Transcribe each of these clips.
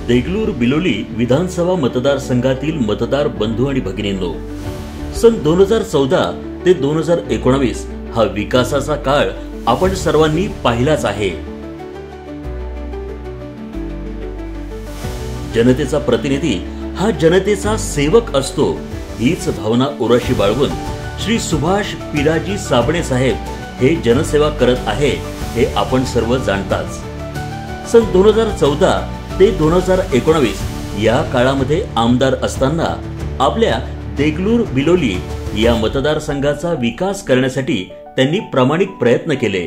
देगलूर बिलोली विधानसभा मतदारसंघातील मतदार बंधू आणि भगिनींनो, सन 2014 ते 2019 हा विकासाचा काळ आपण सर्वांनी पाहिलाच आहे। जनतेचा प्रतिनिधी हा जनतेचा सेवक असतो, हीच भावना उराशी बाळगून श्री सुभाष पिराजी साबणे साहेब हे जनसेवा करत आहे हे आपण सर्व जाणताच। सन 2014 ते 2019 या काळामध्ये आमदार असताना आपल्या देगलूर बिलोली या मतदारसंघाचा विकास करण्यासाठी त्यांनी प्रामाणिक प्रयत्न केले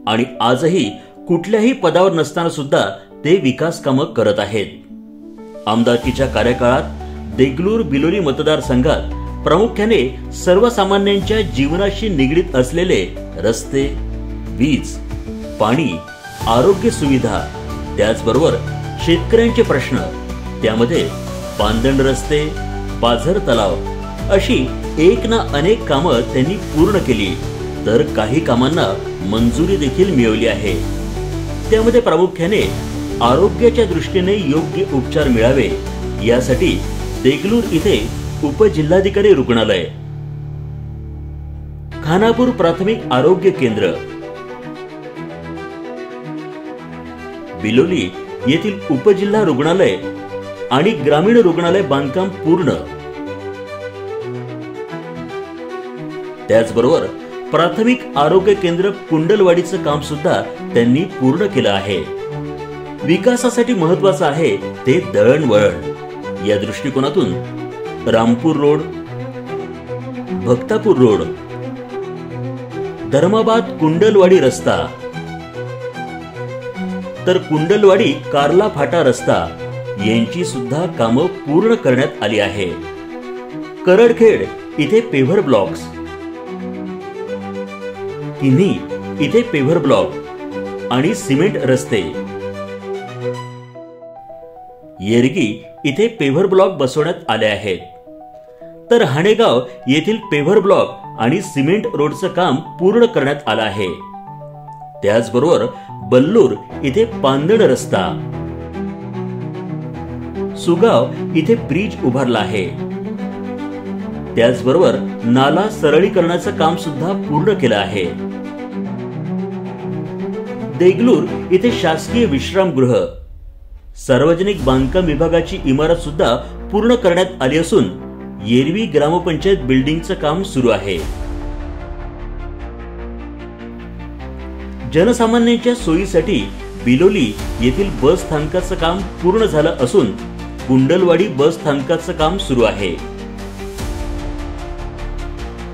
आणि आजही कुठल्याही पदावर नसताना सुद्धा ते विकास कामे करत आहेत। आमदारकीच्या कार्यकाळात देगलूर बिलोली मतदारसंघात प्रामुख्याने सर्वसामान्यांच्या जीवनाशी निगडीत असलेले रस्ते, वीज, पाणी, आरोग्य सुविधा, त्याचबरोबर शेतकऱ्यांचे प्रश्न, त्यामध्ये पांदण रस्ते, पाझर तलाव अशी एक ना अनेक कामं त्यांनी पूर्ण केली, तर काही कामांना मंजुरी देखील मिळवली आहे। त्यामध्ये प्रामुख्याने आरोग्याच्या दृष्टीने योग्य उपचार मिळावे यासाठी देगलूर इथे उपजिल्हाधिकारी रुग्णालय, खानापूर प्राथमिक आरोग्य केंद्र, बिलोली येथील उपजिल्हा रुग्णालय आणि ग्रामीण रुग्णालय बांधकाम पूर्ण, त्याचबरोबर प्राथमिक आरोग्य केंद्र कुंडलवाडीचं काम सुद्धा त्यांनी पूर्ण केलं आहे। विकासासाठी महत्त्वाचं आहे ते दळणवळण। या दृष्टिकोनातून रामपूर रोड, भक्तापूर रोड, धर्माबाद कुंडलवाडी रस्ता, तर कुंडलवाडी कार्ला फाटा रस्ता यांची सुद्धा कामं पूर्ण करण्यात आली आहे। करडखेड इथे पेव्हर ब्लॉक्स, किन्ही इथे पेव्हर ब्लॉक आणि सिमेंट रस्ते, येरगी इथे पेव्हर ब्लॉक बसवण्यात आले आहेत, तर हाणेगाव येथील पेव्हर ब्लॉक आणि सिमेंट रोडचं काम पूर्ण करण्यात आलं आहे। त्याचबरोबर बल्लूर इथे पांदण रस्ता, सुगाव इथे ब्रिज उभारला आहे, त्याचबरोबर नाला सरळीकरणाचं काम सुद्धा पूर्ण केलं आहे। देगलूर इथे शासकीय विश्रामगृह, सार्वजनिक बांधकाम विभागाची इमारत सुद्धा पूर्ण करण्यात आली असून येरवी ग्रामपंचायत बिल्डिंगचं काम सुरू आहे। जनसामान्यांच्या सोयीसाठी बिलोली येथील बस स्थानकाचं काम पूर्ण झालं असून कुंडलवाडी बस स्थानकाचं काम सुरू आहे।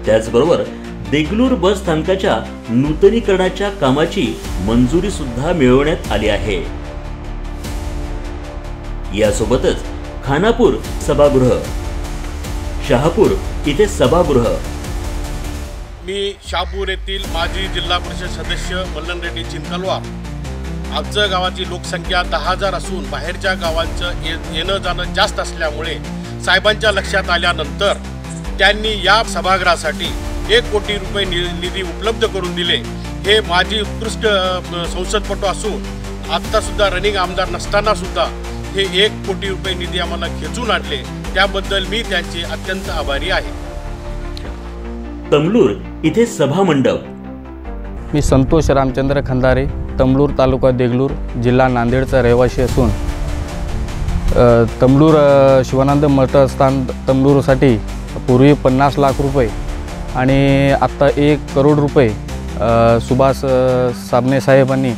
त्याचबरोबर देगलूर बस स्थानकाच्या नूतनीकरणाच्या कामाची मंजुरी सुद्धा मिळवण्यात आली आहे। यासोबतच खानापूर सभागृह, शहापूर इथे सभागृह, मी शहापूर येथील माजी जिल्हा परिषद सदस्य मल्लन रेड्डी चिंतलवार। आमच्या गावाची लोकसंख्या 10,000 असून बाहेरच्या गावांचं येणं जाणं जास्त असल्यामुळे साहेबांच्या लक्षात आल्यानंतर त्यांनी या सभागृहासाठी 1 कोटी रुपये निधी उपलब्ध करून दिले। हे माजी उत्कृष्ट संसदपटू असून आता सुद्धा रनिंग आमदार नसताना सुद्धा हे 1 कोटी रुपये निधी आम्हाला खेचून आणले, त्याबद्दल मी त्यांचे अत्यंत आभारी आहे। तमलूर इथे सभा मंडप, मी संतोष रामचंद्र खंदारे, तमलूर तालुका देगलूर, जिल्हा नांदेडचा रहिवासी असून तमलूर शिवानंद मतदान तमलूरसाठी पूर्वी 50 लाख रुपये आणि आता 1 करोड रुपये सुभाष साबणे साहेबांनी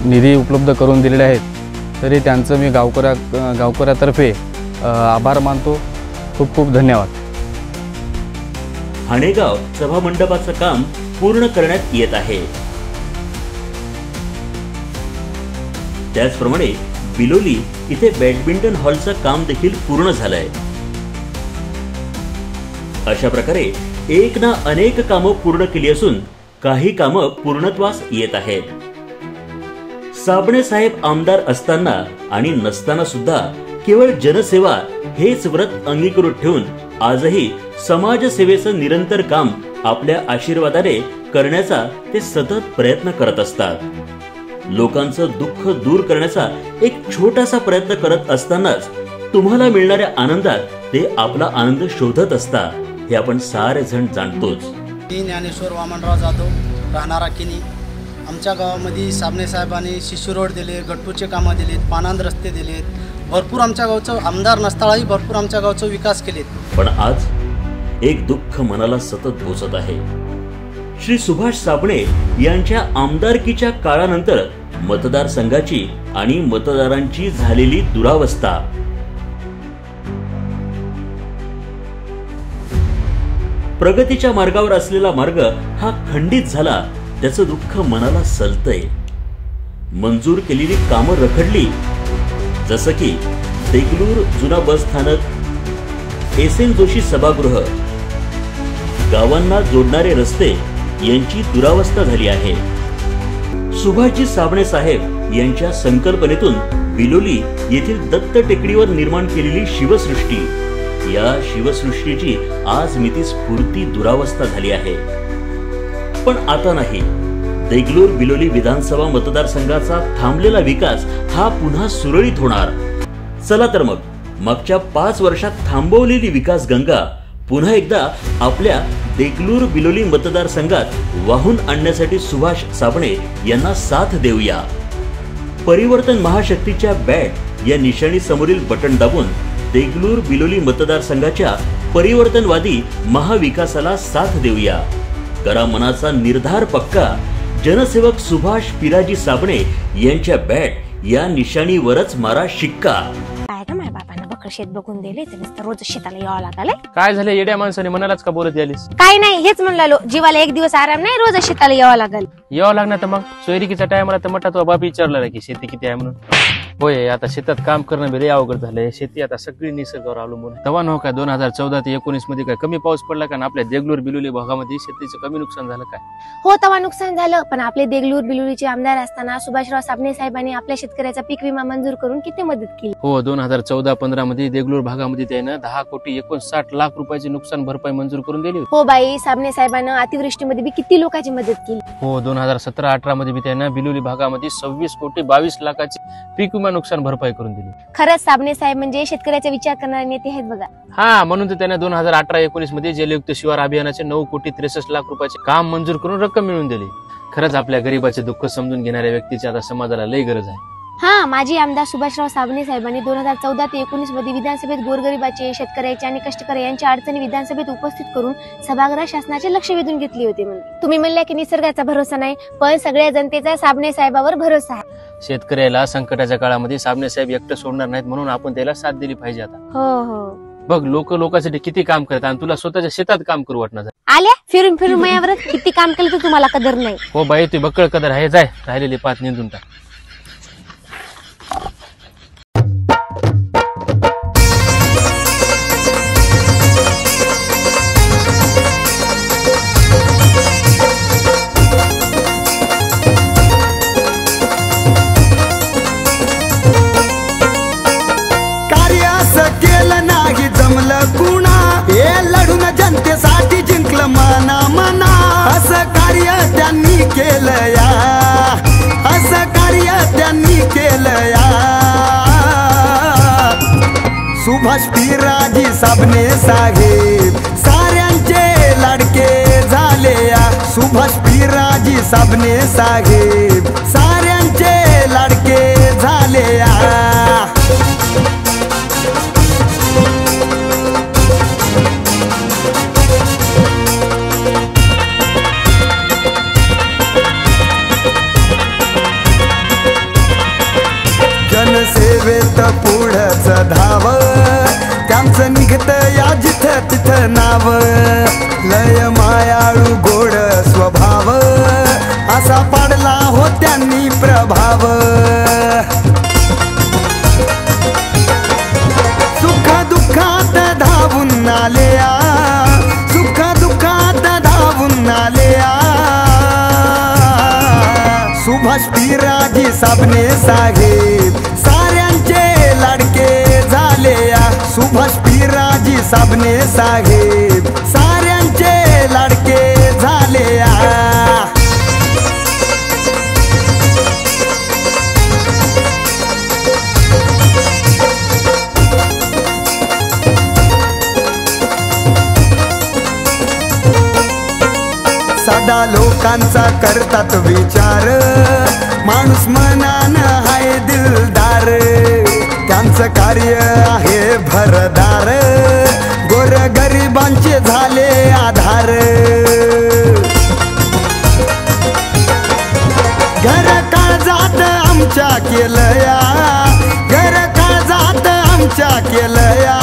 निधी उपलब्ध करून दिलेले आहेत, तरी त्यांचं मी गावकऱ्यातर्फे आभार मानतो। खूप खूप धन्यवाद। हाणेगाव सभा मंडपाचं काम पूर्ण करण्यात येत आहे। त्याचप्रमाणे बिलोली इथे बॅडमिंटन हॉलचं काम देखील पूर्ण झालंय। अशा प्रकारे एक ना अनेक कामं पूर्ण केली असून काही कामं पूर्णत्वास येत आहेत। साबणे साहेब आमदार असताना आणि नसताना सुद्धा केवळ जनसेवा हेच व्रत अंगीकारून ठेवून आजही समाजसेवेचं निरंतर काम आपल्या आशीर्वादाने करण्याचा ते सतत प्रयत्न करत असतात। लोकांचं दुःख दूर करण्याचा एक छोटासा प्रयत्न करत असतानाच तुम्हाला मिळणाऱ्या आनंदात ते आपला आनंद शोधत असता हे आपण सारे जण जाणतोच. मी ज्ञानेश्वर वामनराव जाधव, राहणारा किनी. आमच्या गावामध्ये साबणे साहेबांनी शिशू रोड दिले, गट्टूचे कामं दिलेत, पानांद रस्ते दिलेत. भरपूर आमच्या गावचं आमदार नसतानाही भरपूर आमच्या गावचं विकास केलेत. पण आज एक दुःख मनाला सतत बोचत आहे. श्री सुभाष साबणे यांच्या आमदारकीच्या काळानंतर मतदारसंघाची आणि मतदारांची झालेली दुरावस्था. प्रगतीच्या मार्गावर असलेला मार्ग हा खंडित झाला, त्याचं दुःख मनाला सलतंय. मंजूर केलेली कामं रखडली, जसं की देगलूर जुना बस स्थानक, एस.एन. जोशी सभागृह, गावांना जोडणारे रस्ते यांची दुरावस्था झाली आहे. सुभाषजी साबणे साहेब यांच्या संकल्पनेतून बिलोली येथील दत्त टेकडीवर निर्माण केलेली शिवसृष्टी, या शिवसृष्टीची आज मिती स्फूर्ती दुरावस्था झाली आहे. पण आता नाही. देगलूर बिलोली विधानसभा मतदारसंघाचा थांबलेला विकास हा पुन्हा सुरळीत होणार. चला तर मग मागच्या 5 वर्षात थांबवलेली विकास गंगा पुन्हा एकदा आपल्या देगलूर बिलोली मतदारसंघात वाहून आणण्यासाठी सुभाष साबणे यांना साथ देऊया. परिवर्तन महाशक्तीच्या बॅट या निशाणी समोरील बटन दाबून देगलूर बिलोली मतदारसंघाच्या परिवर्तनवादी महाविकासाला साथ देऊया. करा मनाचा निर्धार पक्का. जनसेवक सुभाष पिराजी साबणे यांच्या बॅट या निशाणीवरच मारा शिक्का. शेत बघून दिले तर रोज शेताला यावं लागलं. काय झालं येड्या माणसाने मनालाच का बोलत यालीस? काय नाही, हेच म्हणलो जीवाला एक दिवस आराम नाही, रोज शेताला यावं लागल. यावं लागणार तर मग सोयरिकीचा टायमाला तर म्हटलं तो बाप विचारला की शेती किती आहे म्हणून. होय, आता शेतात काम करणं बरे अवघड झालंय. शेती आता सगळी निसर्गावर अवलंबून आहे. तेव्हा नव्ह का 2014 ते 19 मध्ये काय कमी पाऊस पडला का? आपल्या देगलूर बिलोली भागामध्ये शेतीचं कमी नुकसान झालं काय? हो, तेव्हा नुकसान झालं, पण आपले देगलूर बिलोलीचे आमदार असताना सुभाषराव साबणे साहेबांनी आपल्या शेतकऱ्याचा पीक विमा मंजूर करून किती मदत केली. हो, 2014-15 मध्ये देगलूर भागामध्ये त्यानं 10,59,00,000 रुपयाचे नुकसान भरपाई मंजूर करून दिली. हो बाई, साबणे साहेबांना अतिवृष्टीमध्ये बी किती लोकांची मदत केली. हो, 2017-18 मध्ये बी त्यानं बिलोली भागामध्ये 26,22,00,000ची पीक विमा नुकसान भरपाई करून दिली. खरंच साबणे साहेब म्हणजे शेतकऱ्याचा विचार करणारे नेते आहेत बघा. हा, म्हणून तर त्याने 2018-19 मध्ये जलयुक्त शिवार अभियानाचे 9,63,00,000 रुपयाचे काम मंजूर करून रक्कम मिळवून दिली. खरंच आपल्या गरीबाचे दुःख समजून घेणाऱ्या व्यक्तीची आता समाजाला लय गरज आहे. हा, माजी आमदार सुभाषराव साबणे साहेबांनी 2014 ते 19 मध्ये विधानसभेत गोरगरिबाचे, शेतकऱ्याचे आणि कष्टकरी यांच्या अडचणी विधानसभेत उपस्थित करून सभागृह शासनाचे लक्ष वेधून घेतले होते. म्हणून तुम्ही म्हणल्या की निसर्गाचा भरोसा नाही, पण सगळ्या जनतेचा साबणे साहेबावर भरोसा आहे. शेतकऱ्याला संकटाच्या काळामध्ये साबणे साहेब एकटं सोडणार नाहीत, म्हणून आपण त्याला साथ दिली पाहिजे. आता हो हो, बघ लोकांसाठी किती काम करतात आणि तुला स्वतःच्या शेतात काम करू वाटणार. आल्या फिरून फिरून मायावरच किती काम केलं तर तुम्हाला कदर नाही. हो बाई, तू बक्कळ कदर आहे. जाय राहिलेली पात निंदून टाक. जनतेसाठी जिंकलं मना मना, असं कार्य त्यांनी केलं या, असं कार्य त्यांनी केलं या. सुभाष पिराजी साबणे साहेब साऱ्यांचे लाडके झाले या. सुभाष पिराजी साबणे साहेब साऱ्यांचे लाडके झाले या. जनसेवेत पुढच धाव, त्यांचं निघत या जिथं तिथं नाव. लय मायाळू गोड स्वभाव, असा पाडला हो त्यांनी प्रभाव. सुख दुःखात धावून आल्या, सुख दुःखात धावून आल्या. सुभाष पिराजी साबणे साहेब साऱ्यांचे लाडके झाले या. सुभाष पिराजी साबणे साहेब साऱ्यांचे लाडके झाले या. लोकांचा करतात विचार, माणूस मनानं हाय दिलदार, त्यांचं कार्य आहे भरदार, गोरगरिबांचे झाले आधार. घर काळजात आमच्या केलया, घर काळजात आमच्या केलया,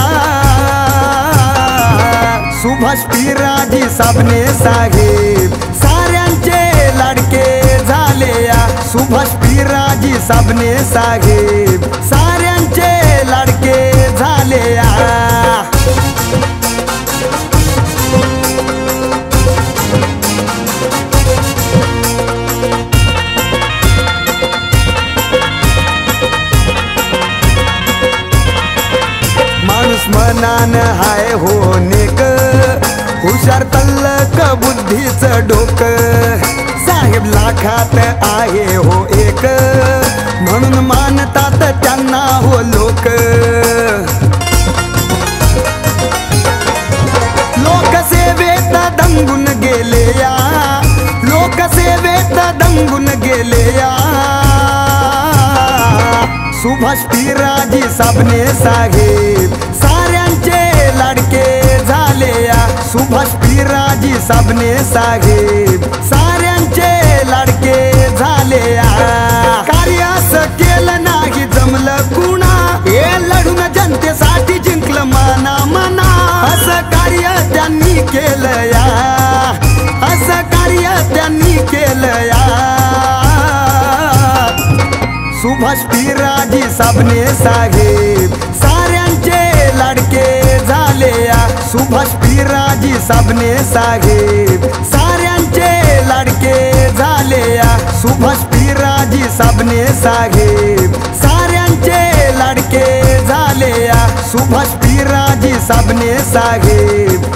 सुभाष पिराजी साबणे साहेब साऱ्यांचे लाडके झालेया, सुभाष पिराजी साबणे साहेब साऱ्यांचे लाडके झालेया. माणूस मनान हाय हो नेक, हुशार तल्लक बुद्धीचं डोकं, साहेब लाखात आहे हो एक, म्हणून मानतात त्यांना हो लोक. लोकसेवेत दंगून गेलेया, लोकसेवेत दंगून गेलेया, सुभाष पिराजी साबणे साहेब साऱ्यांचे लाडके झालेया, सुभाष पिराजी साबणे साहेब साऱ्यांचे लाडके झालेया. कार्य असं केलं नाही जमलं कुणा, हे लढून जनतेसाठी जिंकलं मना मना, असं कार्य त्यांनी केलं या, असं कार्य त्यांनी केलं या. सुभाष पिराजी साबणे साहेब साऱ्यांचे लाडके झालेया, सुभाष पिराजी साबणे साहेब साऱ्यांचे लाडके झालेया, सुभाष पिराजी साबणे साहेब साऱ्यांचे लाडके झालेया, सुभाष पिराजी साबणे साहेब